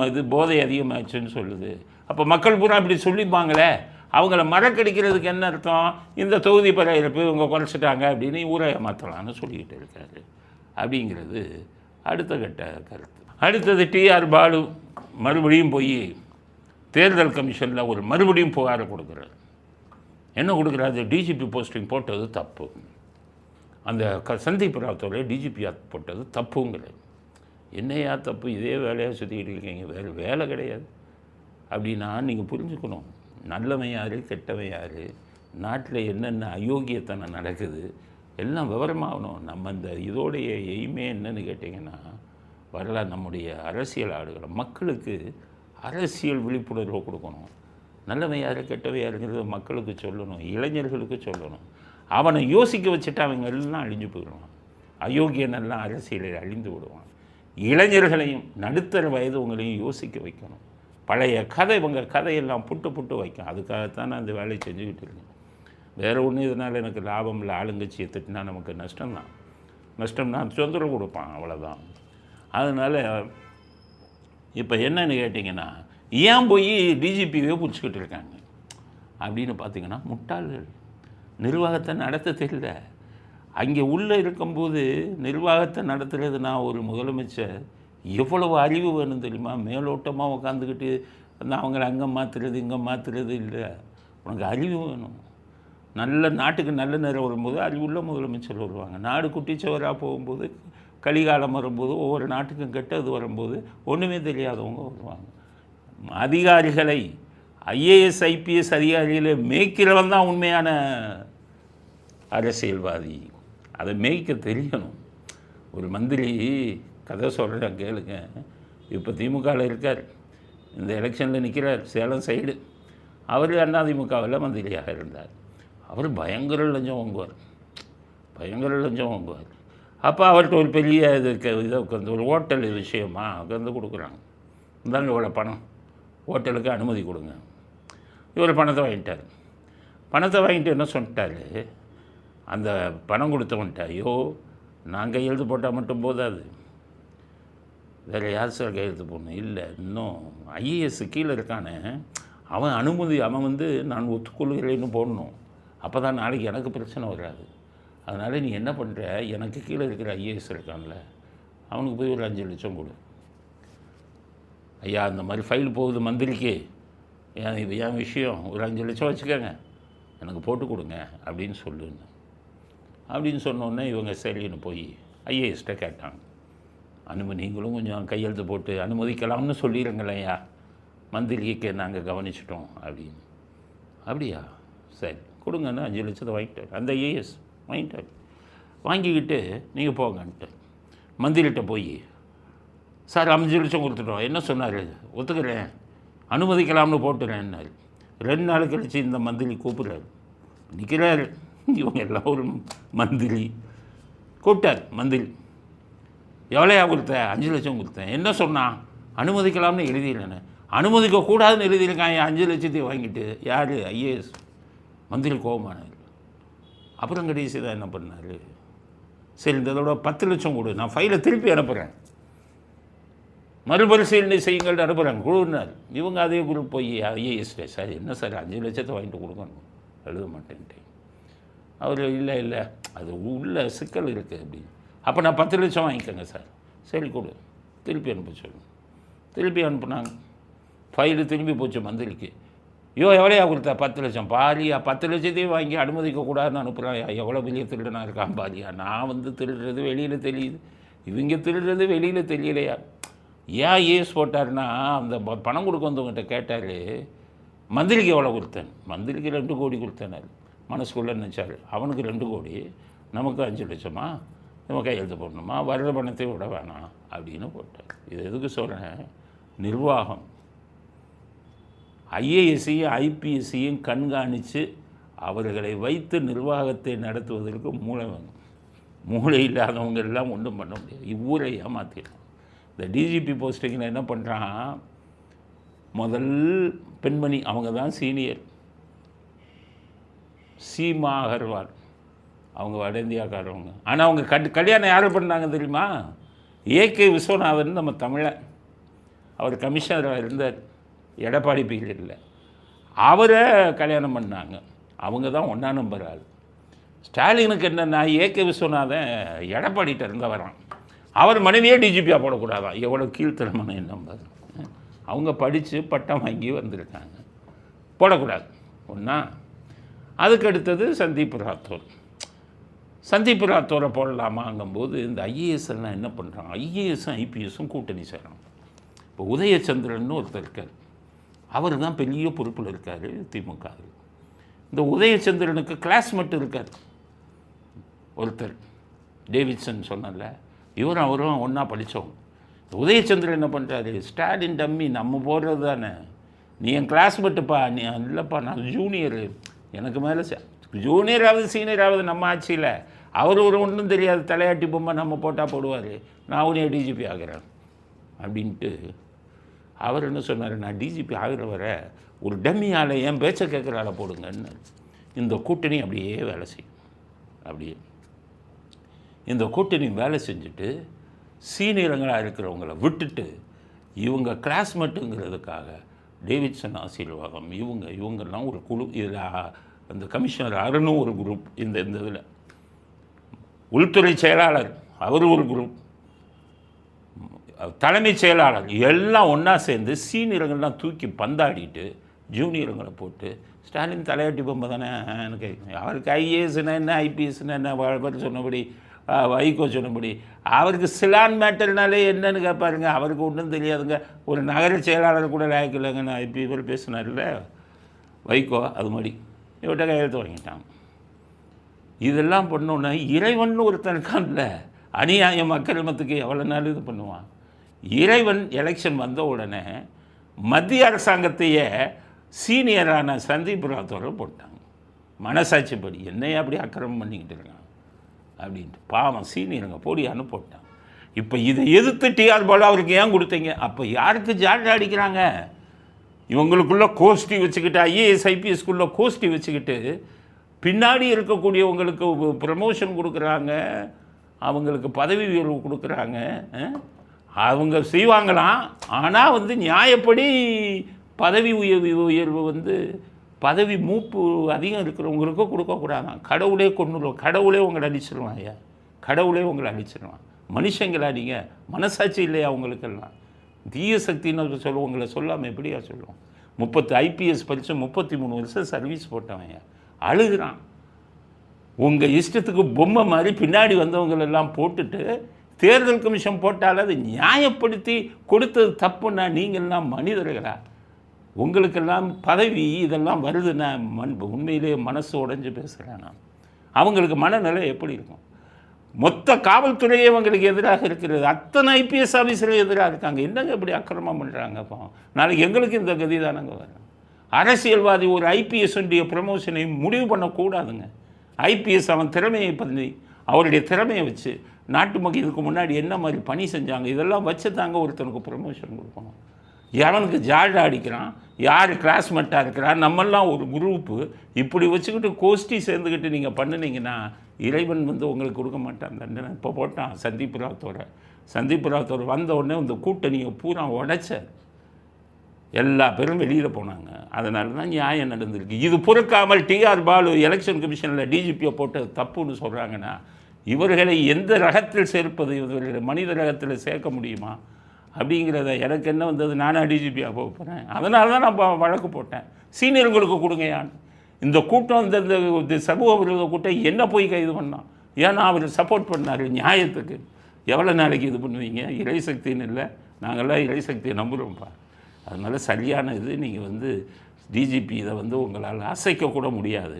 இது போதை அதிகமாச்சுன்னு சொல்லுது. அப்போ மக்கள் பூரா அப்படி சொல்லிப்பாங்களே, அவங்கள மறக்கடிக்கிறதுக்கு என்ன அர்த்தம், இந்த தொகுதி பரையிறப்பு இவங்க குறைச்சிட்டாங்க அப்படின்னு ஊரை ஏமாற்றலான்னு சொல்லிக்கிட்டு இருக்காரு அப்படிங்கிறது அடுத்த கட்ட கருத்து. அடுத்தது டிஆர் பாலு மறுபடியும் போய் தேர்தல் கமிஷனில் ஒரு மறுபடியும் புகாரை கொடுக்குறாரு. என்ன கொடுக்குறாரு, டிஜிபி போஸ்டிங் போட்டது தப்பு, அந்த சந்தீப் ராத்தோட டிஜிபி போட்டது தப்புங்கிறது. என்னையா தப்பு, இதே வேலையாக சுற்றிக்கிட்டு இருக்கீங்க, வேறு வேலை கிடையாது அப்படின்னா நீங்கள் புரிஞ்சுக்கணும். நல்லவன் யார், கெட்டவன் யார், நாட்டில் என்னென்ன அயோக்கியத்தனம் நடக்குது எல்லாம் விவரமாகணும். நம்ம இந்த இதோடைய எய்மே என்னன்னு கேட்டிங்கன்னா, வரலாறு நம்முடைய அரசியல் ஆடுகளை மக்களுக்கு அரசியல் விழிப்புணர்வை கொடுக்கணும். நல்லவன் யார், கெட்டவன் யாருங்கிறத மக்களுக்கு சொல்லணும், இளைஞர்களுக்கு சொல்லணும். அவனை யோசிக்க வச்சுட்டு அவங்க எல்லாம் அழிஞ்சு போயிடுவான், அயோக்கியனெல்லாம் அரசியலில் அழிந்து விடுவான். இளைஞர்களையும் நடுத்தர வயதுவங்களையும் யோசிக்க வைக்கணும். பழைய கதை இவங்க கதையெல்லாம் புட்டு வைக்கும். அதுக்காகத்தான் நான் அந்த வேலையை செஞ்சுக்கிட்டு இருக்கேன். வேறு ஒன்றும் இதனால் எனக்கு லாபம் இல்லை. ஆளுங்கட்சியை திட்டினா நமக்கு நஷ்டம்தான் தொந்தரவு கொடுப்பான், அவ்வளோதான். அதனால் இப்போ என்னன்னு கேட்டிங்கன்னா, ஏன் போய் டிஜிபியே பிடிச்சிக்கிட்டு இருக்காங்க அப்படின்னு பார்த்தீங்கன்னா, முட்டாள்கள், நிர்வாகத்தை நடத்த தெரியல. அங்கே உள்ளே இருக்கும்போது நிர்வாகத்தை நடத்துகிறதுனா ஒரு முதலமைச்சர் எவ்வளவு அறிவு வேணும் தெரியுமா? மேலோட்டமாக உட்காந்துக்கிட்டு அவங்கள அங்கே மாற்றுறது இங்கே மாற்றுறது இல்லை. உனக்கு அறிவு வேணும். நல்ல நாட்டுக்கு நல்ல நேரம் வரும்போது அறிவுள்ள முதலமைச்சர் வருவாங்க. நாடு குட்டிச்சவராக போகும்போது, கலிகாலம் வரும்போது, ஒவ்வொரு நாட்டுக்கும் கெட்டது வரும்போது ஒன்றுமே தெரியாதவங்க வருவாங்க. அதிகாரிகளை ஐஏஎஸ் ஐபிஎஸ் அதிகாரிகளை மேய்க்கிறவன் தான் உண்மையான அரசியல்வாதி. அதை மேய்க்க தெரியணும். ஒரு மந்திரி கதை சொல்கிறேன் கேளுங்க. இப்போ திமுகவில் இருக்கார், இந்த எலெக்ஷனில் நிற்கிறார், சேலம் சைடு. அவர் அதிமுகவில் மந்திரியாக இருந்தார். அவர் பயங்கர லஞ்சம் வாங்குவார். அப்போ அவர்கிட்ட ஒரு பெரிய இதை உட்காந்து ஒரு ஹோட்டல் விஷயமா உட்காந்து கொடுக்குறாங்க. இந்தாங்க இவ்வளோ பணம், ஹோட்டலுக்கு அனுமதி கொடுங்க. இவர் பணத்தை வாங்கிட்டு என்ன சொல்லிட்டாரு, அந்த பணம் கொடுத்தவன்ட்ட, ஐயோ நான் கையெழுத்து போட்டால் மட்டும் போதாது, வேறு யார் சார் கையெழுத்து போடணும்? இல்லை, இன்னும் ஐஏஎஸ் கீழே இருக்கானே அவன் அனுமதி, அவன் வந்து நான் ஒத்துக்கொள்கிறேன்னு போடணும். அப்போ தான் நாளைக்கு எனக்கு பிரச்சனை வராது. அதனால் நீ என்ன பண்ணுற, எனக்கு கீழே இருக்கிற ஐஏஎஸ் இருக்கான்ல, அவனுக்கு போய் ஒரு 5 லட்சம் கொடு. ஐயா அந்த மாதிரி ஃபைல் போகுது மந்திரிக்கு, என் விஷயம் ஒரு 5 லட்சம் வச்சுக்கோங்க, எனக்கு போட்டு கொடுங்க அப்படின்னு சொல்லுன்னு. அப்படின்னு சொன்னோன்னே இவங்க சரின்னு போய் ஐஏஎஸ்ட்டை கேட்டாங்க. நீங்களும் கொஞ்சம் கையெழுத்து போட்டு அனுமதிக்கலாம்னு சொல்லிடுங்களேயா, மந்திரிக்கு நாங்கள் கவனிச்சிட்டோம் அப்படின்னு. அப்படியா, சரி கொடுங்கன்னு 5 லட்சத்தை வாங்கிட்டார். அந்த ஐஏஎஸ் வாங்கிட்டார். வாங்கிக்கிட்டு நீங்கள் போங்கன்ட்டு மந்திரிகிட்ட போய், சார் 5 லட்சம் கொடுத்துட்டோம். என்ன சொன்னார்? ஒத்துக்கிறேன், அனுமதிக்கலாம்னு போட்டுறேன்னாரு. 2 நாள் கழிச்சு இந்த மந்திரி கூப்பிட்றாரு, நிற்கிறாரு. இவங்க எல்லாம் ஒரு மந்திரி கூப்பிட்டார். மந்திரி, எவ்வளோயா கொடுத்தேன்? 5 லட்சம் கொடுத்தேன். என்ன சொன்னான்? அனுமதிக்கலாம்னு எழுதிடுறேன்னு. அனுமதிக்கக்கூடாதுன்னு எழுதியிருக்கான். 5 லட்சத்தையும் வாங்கிட்டு. யார்? ஐஏஎஸ். மந்திரி கோபமானார். அப்புறம் கடைசி தான் என்ன பண்ணார்? சரி, இதோட 10 லட்சம் கொடு, நான் ஃபைலை திருப்பி அனுப்புகிறேன், மறுபரிசீலனை செய்யுங்கள் அனுப்புகிறாங்க குழுனார். இவங்க அதே குரூப் போய் ஐஏஎஸ்டே, சார் என்ன சார் 5 லட்சத்தை வாங்கிட்டு கொடுக்கணும், எழுத மாட்டேன்ட்டேன். அவர் இல்லை அது உள்ள சிக்கல் இருக்குது அப்படின்னு. அப்போ நான் 10 லட்சம் வாங்கிக்கோங்க சார். சரி கொடு, திருப்பி அனுப்ப சொல்லணும். திருப்பி அனுப்புனாங்க. ஃபைலு திரும்பி போச்சு மந்திரிக்கு. எவ்வளோயா கொடுத்தா? 10 லட்சம். பாரியா, 10 லட்சத்தையும் வாங்கி அனுமதிக்கக்கூடாதுன்னு அனுப்புகிறான். எவ்வளோ பெரிய திருடனாக இருக்கான் பாரியா. நான் திருடுறது வெளியில் தெரியுது, இவங்க திருடுறது வெளியில் தெரியலையா? ஏன் ஏஸ் போட்டார்னா, அந்த பணம் கொடுக்க வந்தவங்ககிட்ட கேட்டார், மந்திரிக்கு எவ்வளோ கொடுத்தேன்? மந்திரிக்கு 2 கோடி கொடுத்தேனாரு. மனசுக்குள்ளே நினச்சார், அவனுக்கு 2 கோடி, நமக்கு 5 லட்சமா, நம்ம கையெழுத்து போடணுமா, வர்ற பணத்தை விட வேணாம் அப்படின்னு போட்டார். இது எதுக்கு சொல்கிறேன்? நிர்வாகம். ஐஏஎஸ்ஸையும் ஐபிஎஸ்ஸையும் கண்காணித்து அவர்களை வைத்து நிர்வாகத்தை நடத்துவதற்கு மூளை வேணும். மூளை இல்லாதவங்க எல்லாம் ஒன்றும் பண்ண முடியாது. இவ்வூரை ஏமாற்றிடும். இந்த டிஜிபி போஸ்டிங்கில் என்ன பண்ணுறான்? முதல் பெண்மணி, அவங்க தான் சீனியர், சீமா அகர்வால். அவங்க வட இந்தியாக்காரவங்க. ஆனால் அவங்க கல்யாணம் யார் பண்ணாங்க தெரியுமா? ஏகே விஸ்வநாதன், நம்ம தமிழன். அவர் கமிஷனராக இருந்தார் எடப்பாடி பீரியடில். அவரை கல்யாணம் பண்ணாங்க. அவங்க தான் 1ஆம் நம்பர் ஆள். ஸ்டாலினுக்கு என்னென்னா, ஏகே விஸ்வநாதன் எடப்பாடிகிட்ட இருந்த வரான், அவர் மனைவியே டிஜிபியாக போடக்கூடாதான். எவ்வளோ கீழ்த்தரமான எண்ணம் பாரு. அவங்க படித்து பட்டம் வாங்கி வந்திருக்காங்க, போடக்கூடாது ஒன்றா. அதுக்கு அடுத்தது சந்தீப் ராத்தோர். சந்தீப் ராத்தோரை போடலாமாங்கும்போது இந்த ஐஏஎஸ் எல்லாம் என்ன பண்ணுறாங்க? ஐஏஎஸும் ஐபிஎஸும் கூட்டணி செய்கிறாங்க. இப்போ உதயச்சந்திரன் ஒருத்தர் இருக்கார், அவர் தான் பெரிய பொறுப்பில் இருக்கார் திமுக. இந்த உதயச்சந்திரனுக்கு கிளாஸ்மேட் இருக்கார் ஒருத்தர், டேவிட்சன் சொன்னல, இவரும் அவரும் ஒன்றா படித்தோம். உதயச்சந்திரன் என்ன பண்ணுறாரு? ஸ்டாலின் டம்மி, நம்ம போடுறது தானே, நீ என் கிளாஸ்மேட்டுப்பா, நீ இல்லைப்பா நான் ஜூனியரு, எனக்கு மேலே ஜூனியராவது சீனியராவது நம்ம ஆட்சியில், அவர் ஒரு ஒன்றும் தெரியாது தலையாட்டி பொம்மை, நம்ம போட்டால் போடுவார், நான் உடனே டிஜிபி ஆகிறேன் அப்படின்ட்டு. அவர் என்ன சொன்னார்? நான் டிஜிபி ஆகிற வர ஒரு டம்மியால் என் பேச்சை கேட்குறால போடுங்கன்னு. இந்த கூட்டணி அப்படியே வேலை செய்யும். அப்படியே இந்த கூட்டணி வேலை செஞ்சுட்டு சீனியரங்களாக இருக்கிறவங்கள விட்டுட்டு இவங்க கிளாஸ்மேட்டுங்கிறதுக்காக டேவிட்சன் ஆசீர்வாதம், இவங்கெல்லாம் ஒரு குழு. இதில் அந்த கமிஷனர் அருணும் ஒரு குரூப். இந்த இதில் உள்துறை செயலாளர் அவர் ஒரு குரூப், தலைமைச் செயலாளர் எல்லாம் ஒன்றா சேர்ந்து சீனியருங்கள்லாம் தூக்கி பந்தாடிட்டு ஜூனியருங்களை போட்டு, ஸ்டாலின் தலையாட்டி பொம்மை தானே, எனக்கு அவருக்கு ஐஏஎஸ்னா என்ன, ஐபிஎஸ்னா என்ன, அவர் சொன்னபடி, வைகோ சொன்னபடி, அவருக்கு சிலான் மேட்டர்னாலே என்னன்னு கேட்பாருங்க, அவருக்கு ஒன்றும் தெரியாதுங்க. ஒரு நகர செயலாளர் கூட லாய்க்கலைங்க. நான் இப்போ இவர் பேசினார்ல வைகோ, அது மாதிரி இவர்கிட்ட கையெழுத்து வாங்கிட்டாங்க. இதெல்லாம் பண்ணோன்னா இறைவன் ஒருத்தன் இருக்கான்ல, அநியாயம் அக்கிரமத்துக்கு எவ்வளோ நாள் இது பண்ணுவான். இறைவன் எலெக்ஷன் வந்த உடனே மத்திய அரசாங்கத்தையே சீனியரான சந்தீப் ராத்தோரை போட்டாங்க. மனசாட்சிப்படி என்னையே அப்படி அக்கிரமம் பண்ணிக்கிட்டு இருக்காங்க அப்படின்ட்டு. பாவம் சீனியருங்க போடியான்னு போட்டாங்க. இப்போ இதை எதிர்த்து டிஆர் பாலு அவருக்கு ஏன் கொடுத்தீங்க? அப்போ யாருக்கு ஜால்ரா அடிக்கிறாங்க? இவங்களுக்குள்ள கோஷ்டி வச்சுக்கிட்டு, ஐஏஎஸ் ஐபிஎஸ்க்குள்ளே கோஷ்டி வச்சுக்கிட்டு பின்னாடி இருக்கக்கூடியவங்களுக்கு ப்ரமோஷன் கொடுக்குறாங்க, அவங்களுக்கு பதவி உயர்வு கொடுக்குறாங்க. அவங்க செய்வாங்களாம். ஆனால் நியாயப்படி பதவி உயர்வு பதவி மூப்பு அதிகம் இருக்கிறவங்களுக்கு கொடுக்கக்கூடாதான். கடவுளே கொண்டுருவோம், கடவுளே உங்களை அடிச்சிடுவான். ஐயா, கடவுளே உங்களை அடிச்சிடுவான். மனுஷங்களா நீங்கள்? மனசாட்சி இல்லையா உங்களுக்கெல்லாம்? தீய சக்தின்னு சொல்லுவோம், உங்களை சொல்லாமல் எப்படியா சொல்லுவோம்? ஐபிஎஸ் படித்து 33 வருஷம் சர்வீஸ் போட்டவன் அழுகிறான். உங்கள் இஷ்டத்துக்கு பொம்மை மாதிரி பின்னாடி வந்தவங்களெல்லாம் போட்டுட்டு தேர்தல் கமிஷன் போட்டால் அதை நியாயப்படுத்தி கொடுத்தது தப்புன்னா நீங்கள்லாம் மனிதர்களா? உங்களுக்கெல்லாம் பதவி இதெல்லாம் வருதுன்னா உண்மையிலே மனசு உடைஞ்சு பேசுகிறேன் நான். அவங்களுக்கு மனநிலை எப்படி இருக்கும்? மொத்த காவல்துறையே அவங்களுக்கு எதிராக இருக்கிறது. அத்தனை ஐபிஎஸ் ஆஃபீஸரும் எதிராக இருக்காங்க. என்னங்க இப்படி அக்கிரமம் பண்ணுறாங்க? அப்போ நாளைக்கு எங்களுக்கு இந்த கதி தானங்க வரும். அரசியல்வாதி ஒரு ஐபிஎஸ் ப்ரமோஷனை முடிவு பண்ணக்கூடாதுங்க. ஐபிஎஸ் அவன் திறமையை பற்றி அவருடைய திறமையை வச்சு நாட்டு மக்கள் இதுக்கு முன்னாடி என்ன மாதிரி பணி செஞ்சாங்க இதெல்லாம் வச்சு தாங்க ஒருத்தனுக்கு ப்ரமோஷன் கொடுக்கணும். எவனுக்கு ஜால்டா அடிக்கிறான், யார் கிளாஸ்மேட்டாக இருக்கிறான், நம்மெல்லாம் ஒரு குரூப்பு இப்படி வச்சுக்கிட்டு கோஷ்டி சேர்ந்துக்கிட்டு நீங்கள் பண்ணினீங்கன்னா இறைவன் உங்களுக்கு கொடுக்க மாட்டான் தண்டனை. இப்போ போட்டான் சந்தீப் ராத்தோட வந்த உடனே இந்த கூட்டணியை பூரா உடைச்சார். எல்லா பேரும் வெளியில் போனாங்க. அதனால தான் நியாயம் நடந்திருக்கு. இது பொறுக்காமல் டிஆர் பாலு எலெக்ஷன் கமிஷனில் டிஜிபியை போட்டு தப்புன்னு சொல்கிறாங்கன்னா இவர்களை எந்த ரகத்தில் சேர்ப்பது, இவர்களை மனித ரகத்தில் சேர்க்க முடியுமா அப்படிங்கிறத எனக்கு என்ன வந்தது? நானாக டிஜிபியாக போக போகிறேன். அதனால தான் நான் வழக்கு போட்டேன். சீனியர்களுக்கு கொடுங்கயான்னு. இந்த கூட்டம் இந்த சமூக விரோத கூட்டம் என்ன போய் கைது பண்ணான்? ஏன்னா அவர் சப்போர்ட் பண்ணார் நியாயத்துக்கு. எவ்வளோ நாளைக்கு இது பண்ணுவீங்க? இறைசக்தின்னு இல்லை, நாங்கள்லாம் இறைசக்தியை நம்புகிறோம்ப்பா. அதனால் சரியான இது நீங்கள் டிஜிபி இதை உங்களால் அசைக்கக்கூட முடியாது.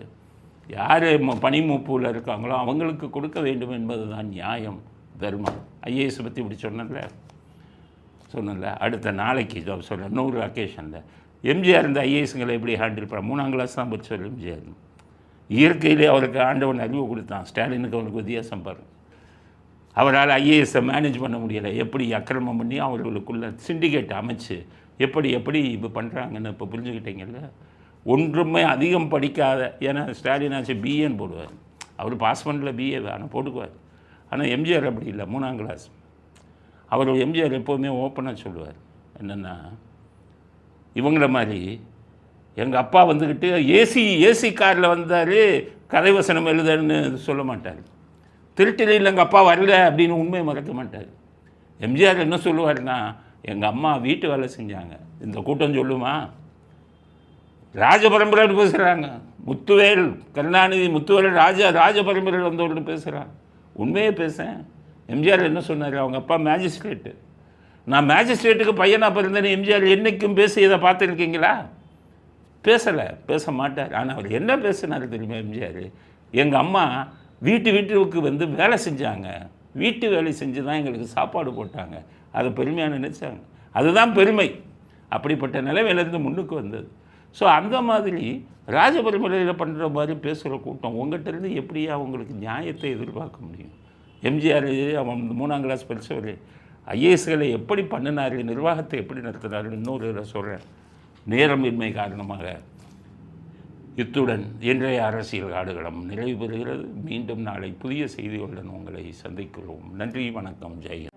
யார் பணிமூப்பில் இருக்காங்களோ அவங்களுக்கு கொடுக்க வேண்டும் என்பது தான் நியாயம், தர்மம். ஐஏஎஸ் பற்றி இப்படி சொன்னல அடுத்த நாளைக்கு சொல்ல 100 அக்கேஷனில் எம்ஜிஆர் இந்த ஐஏஎஸ்ங்களை எப்படி ஹேண்டில் பண்ண 3ஆம் கிளாஸ் தான் படித்தார் எம்ஜிஆர். இயற்கையிலே அவருக்கு ஆண்டவன் அறிவு கொடுத்தான். ஸ்டாலினுக்கு அவனுக்கு வித்தியாசம் பாருங்க. அவரால் ஐஏஎஸை மேனேஜ் பண்ண முடியலை. எப்படி அக்கிரமம் பண்ணி அவர்களுக்குள்ள சிண்டிகேட் அமைச்சு எப்படி இப்போ பண்ணுறாங்கன்னு இப்போ புரிஞ்சுக்கிட்டீங்கல்ல. ஒன்றுமே அதிகம் படிக்காத, ஏன்னா ஸ்டாலின் ஆச்சு பிஏன்னு போடுவார், அவர் பாஸ் பண்ணல பிஏ ஆனால் போட்டுக்குவார். ஆனால் எம்ஜிஆர் அப்படி இல்லை, 3ஆம் கிளாஸ். அவர் எம்ஜிஆர் எப்போவுமே ஓப்பனாக சொல்லுவார் என்னென்னா, இவங்கள மாதிரி எங்கள் அப்பா வந்துக்கிட்டு ஏசி காரில் வந்தார், கதை வசனம் எழுதுன்னு சொல்ல மாட்டார். திருட்டிலையில் எங்கள் அப்பா வரல அப்படின்னு உண்மையை மறக்க மாட்டார். எம்ஜிஆர் என்ன சொல்லுவார்னா, எங்கள் அம்மா வீட்டு வேலை செஞ்சாங்க. இந்த கூட்டம் சொல்லுமா? ராஜபரம்பரைன்னு பேசுகிறாங்க. முத்துவேல் கருணாநிதி, முத்துவேல் ராஜபரம்பரையில் வந்தவர்கள் பேசுகிறாங்க. உண்மையே பேசேன். எம்ஜிஆர் என்ன சொன்னார்? அவங்க அப்பா மேஜிஸ்ட்ரேட்டு. நான் மேஜிஸ்ட்ரேட்டுக்கு பையனாக பிறந்தேன்னு எம்ஜிஆர் என்றைக்கும் பேசியதை பார்த்துருக்கீங்களா? பேசலை, பேச மாட்டார். ஆனால் அவர் என்ன பேசினார் தெரியுமா எம்ஜிஆர்? எங்கள் அம்மா வீட்டுக்கு வேலை செஞ்சாங்க, வீட்டு வேலை செஞ்சு தான் எங்களுக்கு சாப்பாடு போட்டாங்க, அதை பெருமையாக நினைச்சாங்க. அதுதான் பெருமை. அப்படிப்பட்ட நிலைமையிலேருந்து முன்னுக்கு வந்தது. ஸோ அந்த மாதிரி ராஜபரம்பரையில் பண்ணுற மாதிரி பேசுகிற கூட்டம் உங்கள்கிட்டருந்து எப்படியா அவங்களுக்கு நியாயத்தை எதிர்பார்க்க முடியும்? எம்ஜிஆர் அவன் 3ஆம் கிளாஸ் படித்தவர் ஐஏஎஸ்களை எப்படி பண்ணினார், நிர்வாகத்தை எப்படி நடத்தினார்? இன்னொரு சொல்கிறேன். நேரமின்மை காரணமாக இத்துடன் இன்றைய அரசியல் காடுகளம் நிறைவு பெறுகிறது. மீண்டும் நாளை புதிய செய்திகளுடன் உங்களை சந்திக்கிறோம். நன்றி, வணக்கம், ஜெய்.